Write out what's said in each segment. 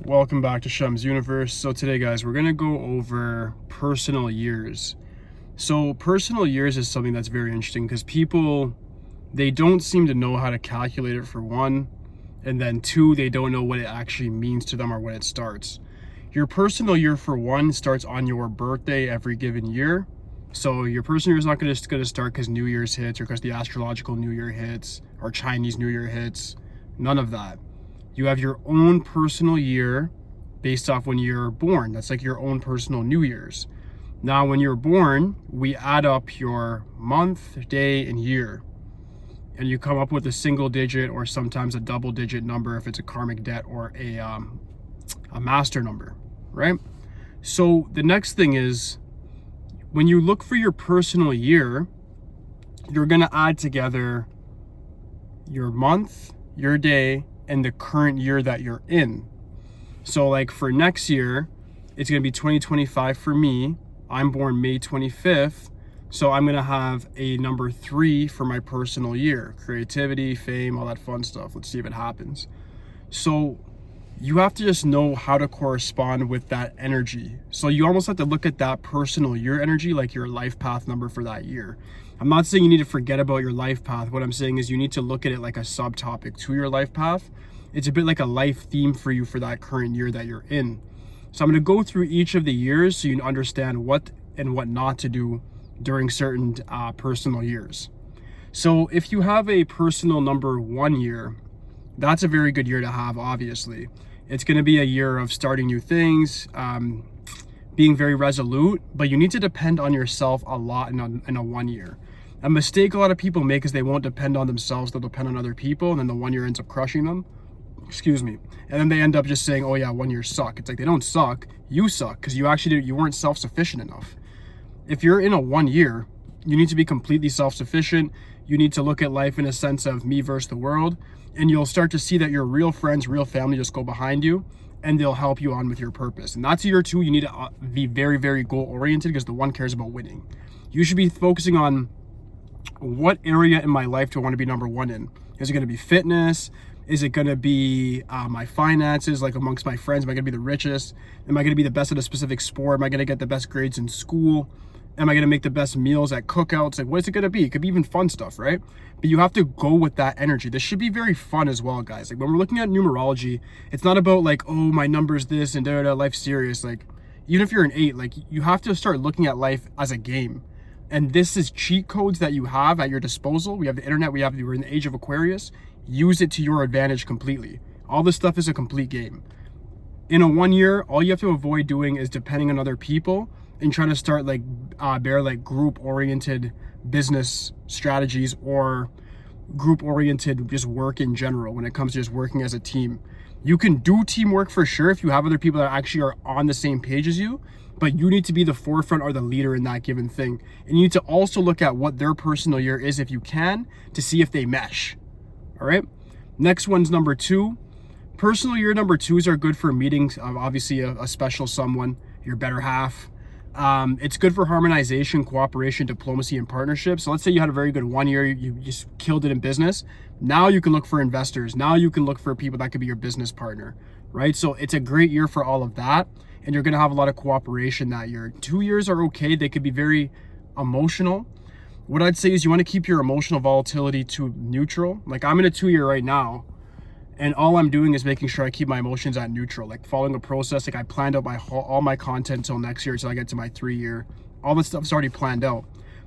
Welcome back to Shem's Universe. So today, guys, we're going to go over personal years. So personal years is something that's very interesting because people, they don't seem to know how to calculate it, for one, and then two, they don't know what it actually means to them or when it starts. Your personal year, for one, starts on your birthday every given year. So your personal year is not going to start because New Year's hits or because the astrological New Year hits or Chinese New Year hits. None of that. You have your own personal year based off when you're born. That's like your own personal New Year's. Now, when you're born, we add up your month, day, and year. And you come up with a single digit or sometimes a double digit number if it's a karmic debt or a master number, right? So the next thing is, when you look for your personal year, you're going to add together your month, your day, and the current year that you're in. So like for next year, it's going to be 2025 for me. I'm born May 25th. So I'm going to have a number 3 for my personal year. Creativity, fame, all that fun stuff. Let's see if it happens. So you have to just know how to correspond with that energy. So you almost have to look at that personal year energy like your life path number for that year. I'm not saying you need to forget about your life path. What I'm saying is you need to look at it like a subtopic to your life path. It's a bit like a life theme for you for that current year that you're in. So I'm going to go through each of the years so you understand what and what not to do during certain personal years. So if you have a personal number 1 year, that's a very good year to have, obviously. It's going to be a year of starting new things, being very resolute, but you need to depend on yourself a lot in a 1 year. A mistake a lot of people make is they won't depend on themselves, they'll depend on other people, and then the 1 year ends up crushing them. Excuse me. And then they end up just saying, oh yeah, 1 year suck. It's like, they don't suck, you suck, because you weren't self-sufficient enough. If you're in a 1 year, you need to be completely self-sufficient. You need to look at life in a sense of me versus the world, and you'll start to see that your real friends, real family just go behind you, and they'll help you on with your purpose. And that's year 2. You need to be very, very goal-oriented because the 1 cares about winning. You should be focusing on, what area in my life do I want to be number 1 in? Is it going to be fitness? Is it going to be my finances, like amongst my friends? Am I going to be the richest? Am I going to be the best at a specific sport? Am I going to get the best grades in school? Am I going to make the best meals at cookouts? Like, what is it going to be? It could be even fun stuff, right? But you have to go with that energy. This should be very fun as well, guys. Like when we're looking at numerology, it's not about like, oh, my number's this and life's serious. Like even if you're an 8, like you have to start looking at life as a game. And this is cheat codes that you have at your disposal. We have the internet. We're in the age of Aquarius. Use it to your advantage completely. All this stuff is a complete game. In a 1 year, all you have to avoid doing is depending on other people and trying to start like group-oriented business strategies or group-oriented just work in general when it comes to just working as a team. You can do teamwork for sure if you have other people that actually are on the same page as you, but you need to be the forefront or the leader in that given thing. And you need to also look at what their personal year is if you can, to see if they mesh. All right. Next one's number 2. Personal year number 2s are good for meetings of obviously a special someone, your better half. It's good for harmonization, cooperation, diplomacy, and partnership. So let's say you had a very good 1 year, you just killed it in business. Now you can look for investors. Now you can look for people that could be your business partner, right? So it's a great year for all of that. And you're going to have a lot of cooperation that year. 2 years are okay. They could be very emotional. What I'd say is you want to keep your emotional volatility to neutral. Like I'm in a 2 year right now, and all I'm doing is making sure I keep my emotions at neutral, like following a process. Like I planned out all my content until next year, until I get to my 3 year. All this stuff's already planned out.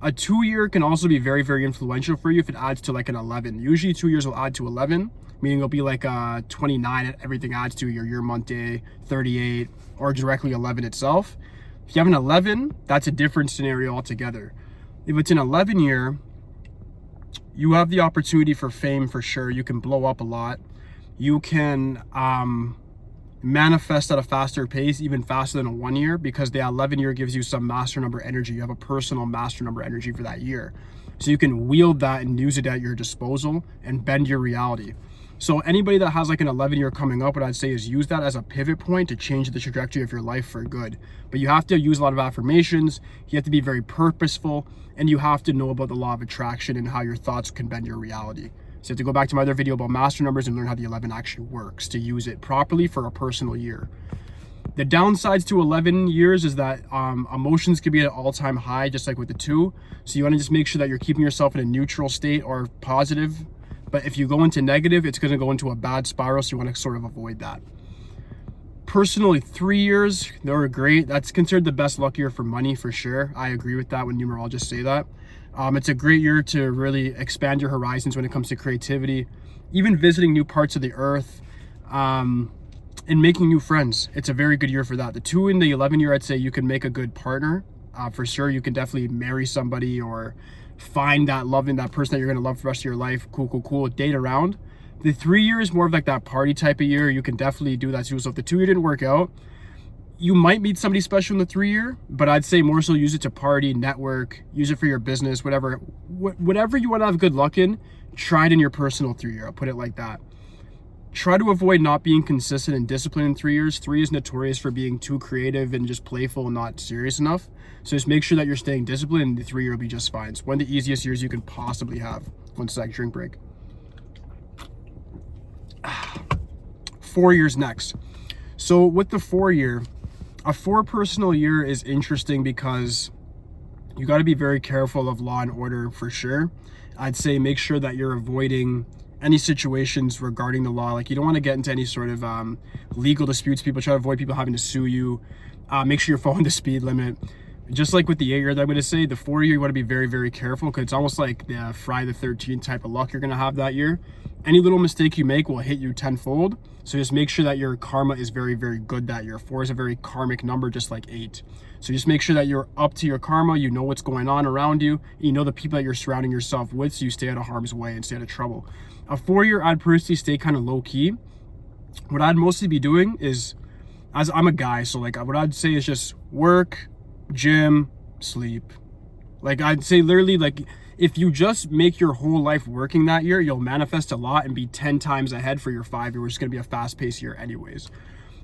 A 2 year can also be very, very influential for you if it adds to like an 11. Usually 2 years will add to 11, meaning it'll be like 29. Everything adds to your year, month, day, 38, or directly 11 itself. If you have an 11, that's a different scenario altogether. If it's an 11 year, you have the opportunity for fame for sure. You can blow up a lot. You can manifest at a faster pace, even faster than a 1 year, because the 11 year gives you some master number energy. You have a personal master number energy for that year. So you can wield that and use it at your disposal and bend your reality. So anybody that has like an 11 year coming up, what I'd say is use that as a pivot point to change the trajectory of your life for good. But you have to use a lot of affirmations. You have to be very purposeful, and you have to know about the law of attraction and how your thoughts can bend your reality. So you have to go back to my other video about master numbers and learn how the 11 actually works to use it properly for a personal year. The downsides to 11 years is that emotions could be at an all-time high, just like with the 2. So you want to just make sure that you're keeping yourself in a neutral state or positive. But if you go into negative, it's going to go into a bad spiral. So you want to sort of avoid that. Personally, 3 years, they're great. That's considered the best luck year for money for sure. I agree with that when numerologists say that. It's a great year to really expand your horizons when it comes to creativity, even visiting new parts of the earth, and making new friends. It's a very good year for that. The 2 and the 11 year, I'd say you can make a good partner. For sure, you can definitely marry somebody or find that love in that person that you're going to love for the rest of your life. Cool. Date around. The 3 year is more of like that party type of year. You can definitely do that too. So if the 2 year didn't work out, you might meet somebody special in the 3 year, but I'd say more so use it to party, network, use it for your business, whatever you want to have good luck in, try it in your personal 3 year. I'll put it like that. Try to avoid not being consistent and disciplined in 3 years. 3 is notorious for being too creative and just playful and not serious enough. So just make sure that you're staying disciplined, and the 3 year will be just fine. It's one of the easiest years you can possibly have. 1 sec, drink break. 4 years next. So with the 4 year, a 4 personal year is interesting because you got to be very careful of law and order for sure. I'd say make sure that you're avoiding any situations regarding the law. Like you don't want to get into any sort of legal disputes. People try to avoid people having to sue you. Make sure you're following the speed limit. Just like with the 8 year that I'm going to say, the 4 year, you want to be very, very careful because it's almost like the Friday the 13th type of luck you're going to have that year. Any little mistake you make will hit you tenfold. So just make sure that your karma is very, very good that year. 4 is a very karmic number, just like 8. So just make sure that you're up to your karma. You know what's going on around you. You know the people that you're surrounding yourself with, so you stay out of harm's way and stay out of trouble. A 4 year, I'd personally stay kind of low key. What I'd mostly be doing is, as I'm a guy, so like what I'd say is just work, gym, sleep. Like I'd say literally, like if you just make your whole life working that year, you'll manifest a lot and be 10 times ahead for your 5 year, which is going to be a fast-paced year anyways.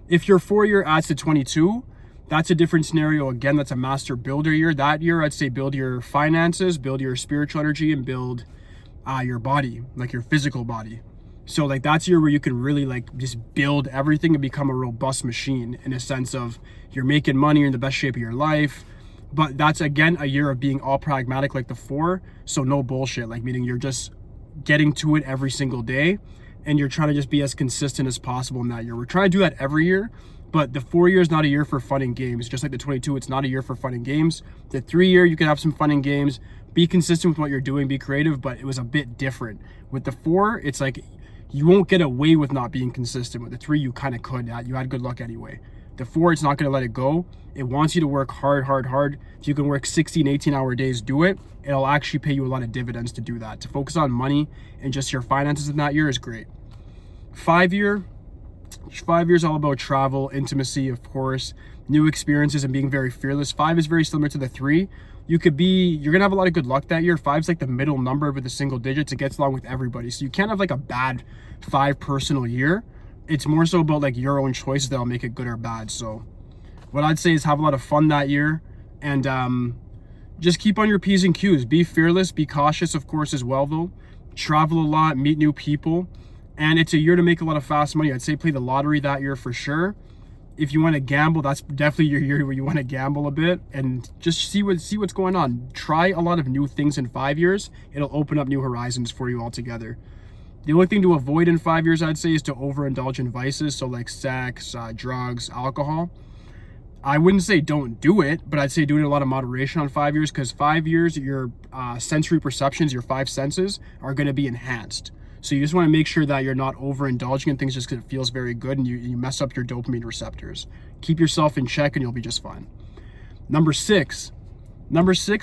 If your 4 year adds to 22, that's a different scenario. Again, that's a master builder year. That year, I'd say build your finances, build your spiritual energy, and build your body, like your physical body. So like that's a year where you can really like just build everything and become a robust machine in a sense of you're making money, you're in the best shape of your life. But that's again a year of being all pragmatic like the 4. So no bullshit, like meaning you're just getting to it every single day and you're trying to just be as consistent as possible in that year. We're trying to do that every year, but the 4 year is not a year for fun and games. Just like the 22, it's not a year for fun and games. The 3 year, you can have some fun and games, be consistent with what you're doing, be creative, but it was a bit different. With the 4, it's like you won't get away with not being consistent. With the 3, you kind of could. You had good luck anyway. The 4, it's not going to let it go. It wants you to work hard. If you can work 16, 18-hour days, do it. It'll actually pay you a lot of dividends to do that. To focus on money and just your finances in that year is great. 5 year is all about travel, intimacy, of course, new experiences, and being very fearless. 5 is very similar to the 3. You're gonna have a lot of good luck that year. 5's like the middle number with the single digits. It gets along with everybody. So you can't have like a bad 5 personal year. It's more so about like your own choices that'll make it good or bad. So what I'd say is have a lot of fun that year and just keep on your P's and Q's. Be fearless, be cautious, of course, as well though. Travel a lot, meet new people. And it's a year to make a lot of fast money. I'd say play the lottery that year for sure. If you want to gamble, that's definitely your year where you want to gamble a bit and just see what's going on. Try a lot of new things in 5 years. It'll open up new horizons for you altogether. The only thing to avoid in 5 years, I'd say, is to overindulge in vices. So like sex, drugs, alcohol. I wouldn't say don't do it, but I'd say do it in a lot of moderation on 5 years because 5 years, your sensory perceptions, your 5 senses are going to be enhanced. So you just want to make sure that you're not overindulging in things just because it feels very good and you mess up your dopamine receptors. Keep yourself in check and you'll be just fine. Number 6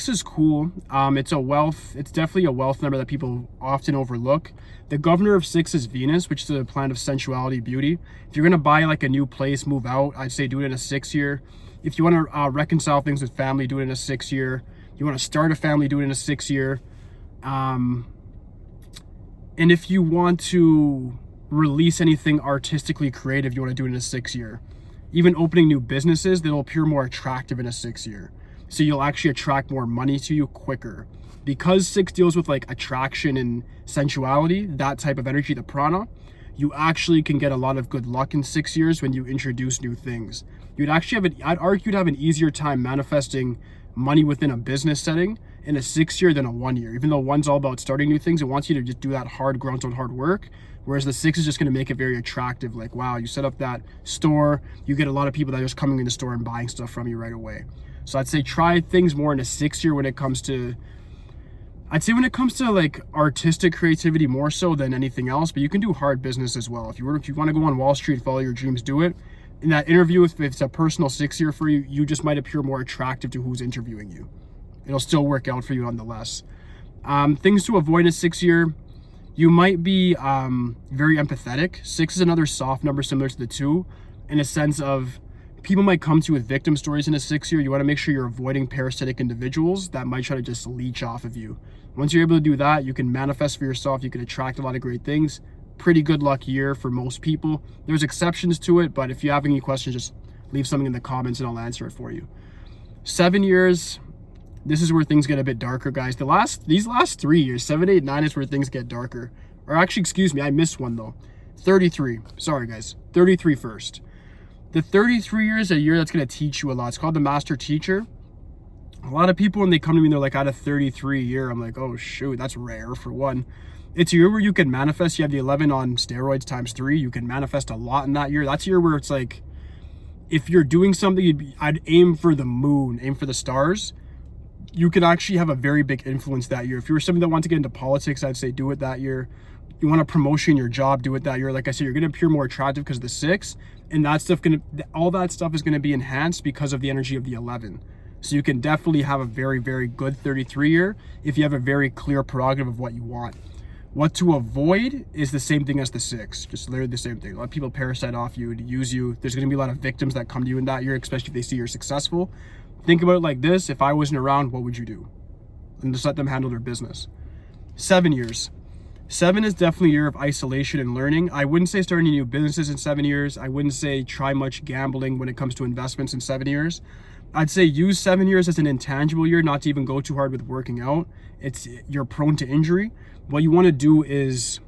is cool. It's definitely a wealth number that people often overlook. The governor of 6 is Venus, which is a planet of sensuality, beauty. If you're going to buy like a new place, move out, I'd say do it in a 6 year. If you want to reconcile things with family, do it in a 6 year. You want to start a family, do it in a 6 year. And if you want to release anything artistically creative, you want to do it in a 6 year. Even opening new businesses, that'll appear more attractive in a 6 year. So you'll actually attract more money to you quicker. Because 6 deals with like attraction and sensuality, that type of energy, the prana, you actually can get a lot of good luck in 6 years when you introduce new things. You'd actually I'd argue you'd have an easier time manifesting money within a business setting in a 6 year than a 1 year. Even though 1's all about starting new things, it wants you to just do that hard grunt on hard work. Whereas the 6 is just going to make it very attractive. Like, wow, you set up that store, you get a lot of people that are just coming in the store and buying stuff from you right away. So I'd say try things more in a 6 year when it comes to like artistic creativity more so than anything else, but you can do hard business as well. If you want to go on Wall Street, follow your dreams, do it. In that interview, if it's a personal 6 year for you, you just might appear more attractive to who's interviewing you. It'll still work out for you nonetheless. Things to avoid in a 6 year, you might be very empathetic. 6 is another soft number similar to the 2 in a sense of people might come to you with victim stories in a 6 year. You want to make sure you're avoiding parasitic individuals that might try to just leech off of you. Once you're able to do that, you can manifest for yourself. You can attract a lot of great things. Pretty good luck year for most people. There's exceptions to it, but if you have any questions, just leave something in the comments and I'll answer it for you. 7 years, this is where things get a bit darker, guys. These last 3 years, 7, 8, 9 is where things get darker. Or actually, excuse me, I missed one though. 33. Sorry, guys. 33 first. The 33 year is a year that's going to teach you a lot. It's called the master teacher. A lot of people, when they come to me, they're like, I had a 33 year. I'm like, oh shoot, that's rare for one. It's a year where you can manifest. You have the 11 on steroids times 3. You can manifest a lot in that year. That's a year where it's like, if you're doing something, I'd aim for the moon, aim for the stars. You can actually have a very big influence that year. If you're somebody that wants to get into politics, I'd say do it that year. You want a promotion in your job, do it that year. Like I said, you're going to appear more attractive because of the 6, and all that stuff is going to be enhanced because of the energy of the 11. So you can definitely have a very, very good 33 year if you have a very clear prerogative of what you want. What to avoid is the same thing as the 6, just literally the same thing. A lot of people parasite off you, to use you. There's going to be a lot of victims that come to you in that year, especially if they see you're successful. Think about it like this: if I wasn't around, what would you do? And just let them handle their business. 7 years. 7 is definitely a year of isolation and learning. I wouldn't say starting new businesses in 7 years. I wouldn't say try much gambling when it comes to investments in 7 years. I'd say use 7 years as an intangible year, not to even go too hard with working out. You're prone to injury. What you want to do is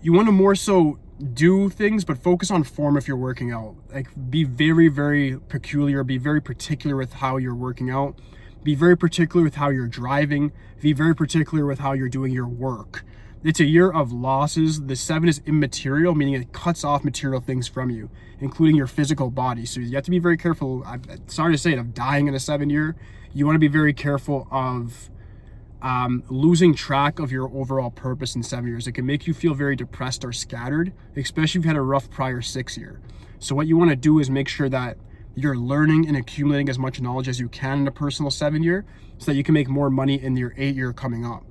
you want to more so do things, but focus on form if you're working out. Like, be very, very peculiar, be very particular with how you're working out. Be very particular with how you're driving. Be very particular with how you're doing your work. It's a year of losses. The 7 is immaterial, meaning it cuts off material things from you, including your physical body. So you have to be very careful. I'm sorry to say it, of dying in a 7 year. You want to be very careful of losing track of your overall purpose in 7 years. It can make you feel very depressed or scattered, especially if you had a rough prior 6 year. So what you want to do is make sure that you're learning and accumulating as much knowledge as you can in a personal 7 year so that you can make more money in your 8 year coming up,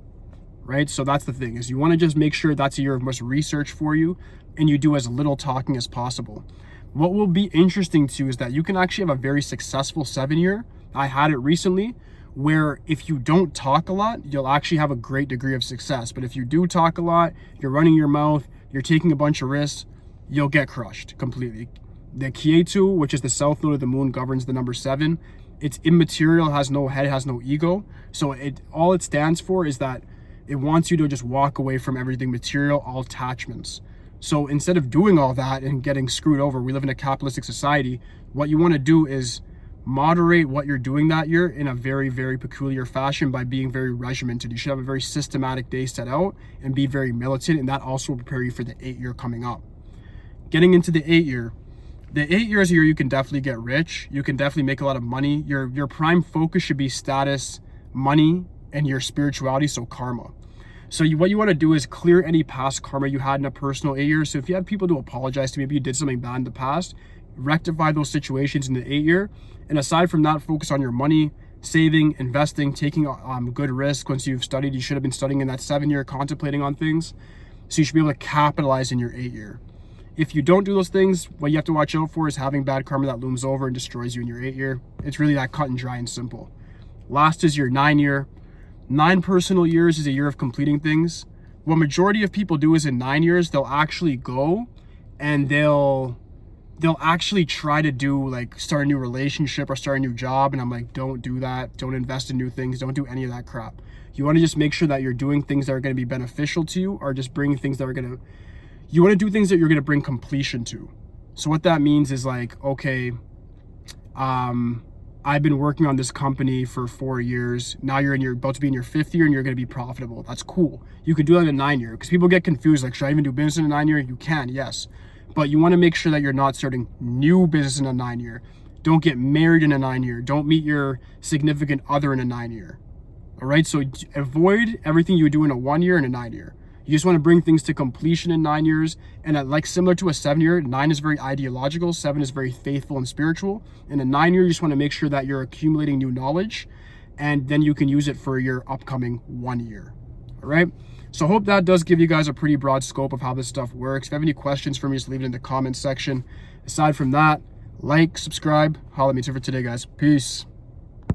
right? So that's the thing, is you want to just make sure that's a year of much research for you and you do as little talking as possible. What will be interesting too is that you can actually have a very successful 7 year. I had it recently where if you don't talk a lot, you'll actually have a great degree of success. But if you do talk a lot, you're running your mouth, you're taking a bunch of risks, you'll get crushed completely. The Kietu, which is the south node of the moon, governs the number 7. It's immaterial, has no head, has no ego. So all it stands for is that it wants you to just walk away from everything material, all attachments. So instead of doing all that and getting screwed over, we live in a capitalistic society. What you want to do is moderate what you're doing that year in a very, very peculiar fashion by being very regimented. You should have a very systematic day set out and be very militant, and that also will prepare you for the 8 year coming up. Getting into the 8 year. The 8 years a year, you can definitely get rich. You can definitely make a lot of money. Your prime focus should be status, money, and your spirituality, so karma. So what you want to do is clear any past karma you had in a personal 8 years. So if you had people to apologize to, maybe you did something bad in the past, rectify those situations in the 8 year. And aside from that, focus on your money, saving, investing, taking good risk. Once you've studied, you should have been studying in that 7 year, contemplating on things. So you should be able to capitalize in your 8 year. If you don't do those things, what you have to watch out for is having bad karma that looms over and destroys you in your 8 year. It's really that cut and dry and simple. Last is your 9 year. 9 personal years is a year of completing things. What majority of people do is in 9 years, they'll actually go and they'll they'll actually try to do like start a new relationship or start a new job, and I'm like, don't do that. Don't invest in new things. Don't do any of that crap. You want to just make sure that you're doing things that are going to be beneficial to you, or just bringing things that are going to, you want to do things that you're going to bring completion to. So what that means is like, okay, I've been working on this company for 4 years. Now you're about to be in your 5th year and you're going to be profitable. That's cool. You can do that in a 9 year, because people get confused. Like, should I even do business in a 9 year? You can, yes. But you want to make sure that you're not starting new business in a 9 year. Don't get married in a 9 year. Don't meet your significant other in a 9 year. All right. So avoid everything you do in a 1 year and a 9 year. You just want to bring things to completion in 9 years. And like similar to a 7 year, 9 is very ideological. 7 is very faithful and spiritual. In a 9 year, you just want to make sure that you're accumulating new knowledge, and then you can use it for your upcoming 1 year. All right. So I hope that does give you guys a pretty broad scope of how this stuff works. If you have any questions for me, just leave it in the comments section. Aside from that, like, subscribe, holla at me. That's it for today, guys. Peace.